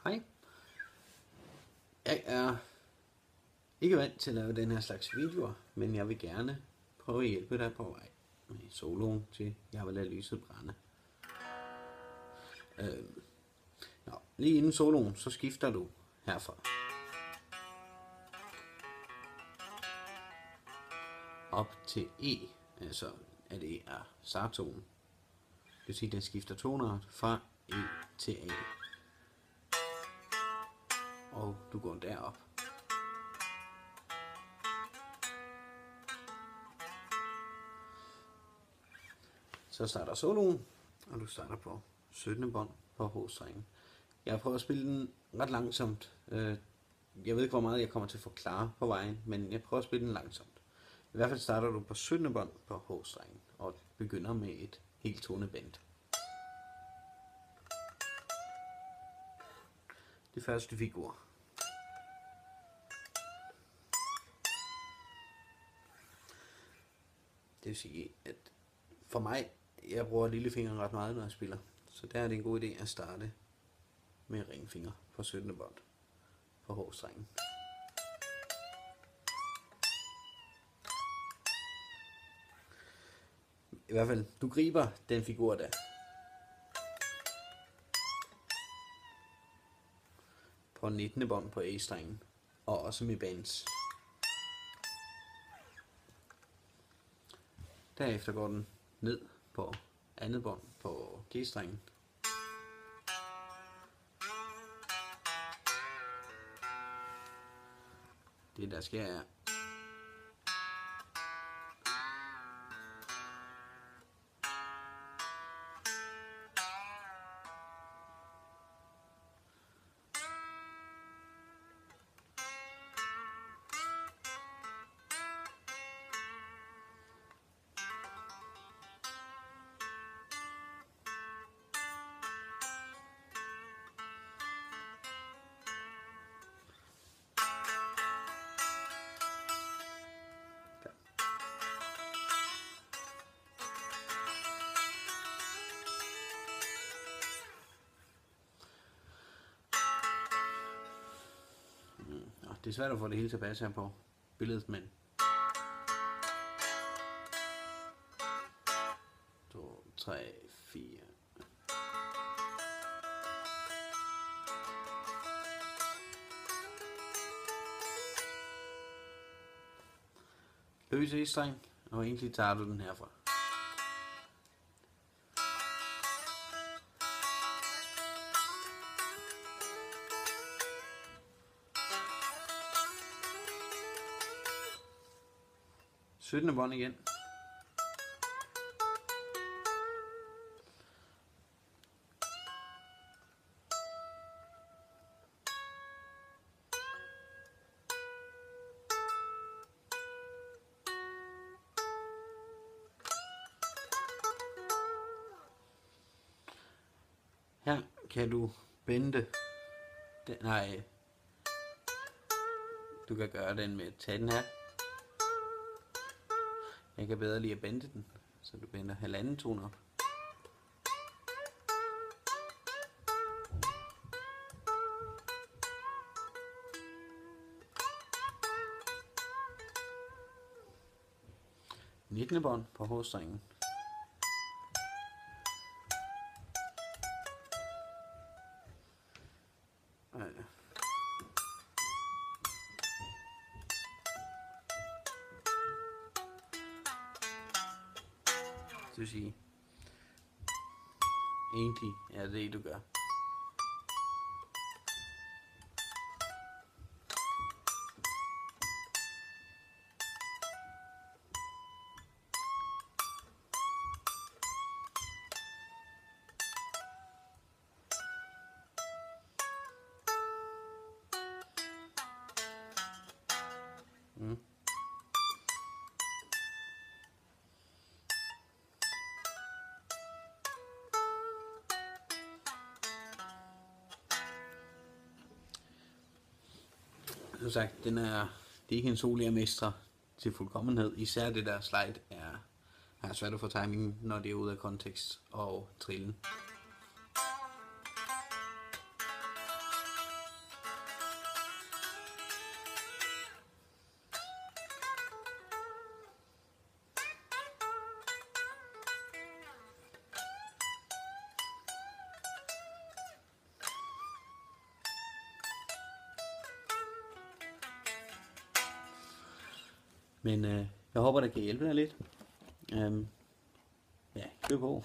Hej. Jeg er ikke vant til at lave den her slags videoer, men jeg vil gerne prøve at hjælpe dig på vej med soloen til Jeg vil lade lyset brænde. Lige inden soloen, så skifter du herfra op til E, altså at E er starttonen. Det vil sige, at den skifter tonart fra E til A. Og du går derop. Så starter soloen, og du starter på 17. bånd på H-strengen. Jeg prøver at spille den ret langsomt. Jeg ved ikke, hvor meget jeg kommer til at forklare på vejen, men jeg prøver at spille den langsomt. I hvert fald starter du på 17. bånd på H-strengen og begynder med et helt tonebend. Det første figur. Det vil sige, at for mig, jeg bruger lillefingeren ret meget, når jeg spiller. Så der er det en god idé at starte med ringfinger på 17. bånd på H-strengen. I hvert fald, du griber den figur der. På 19. bånd på A-strengen, og også med bands. Derefter går den ned på andet bånd på G-strengen. Det der sker er, det er svært at få det hele tilbage her på billedet, men 2, 3, 4. Løs E-streng, og egentlig tager du den herfra. Syttende bånd igen. Her kan du bende den, du kan gøre den med at tage den her. Jeg kan bedre lide at bende den, så du bender halvanden tone op. Nittende bånd på H-strengen. Det vil sige, egentlig er det du gør. Som sagt, det er ikke en solo, jeg mestrer til fuldkommenhed. Især det der slide er svært at få timingen, når det er ude af kontekst og trillen. Men jeg håber, det kan hjælpe dig lidt. Ja, kør på.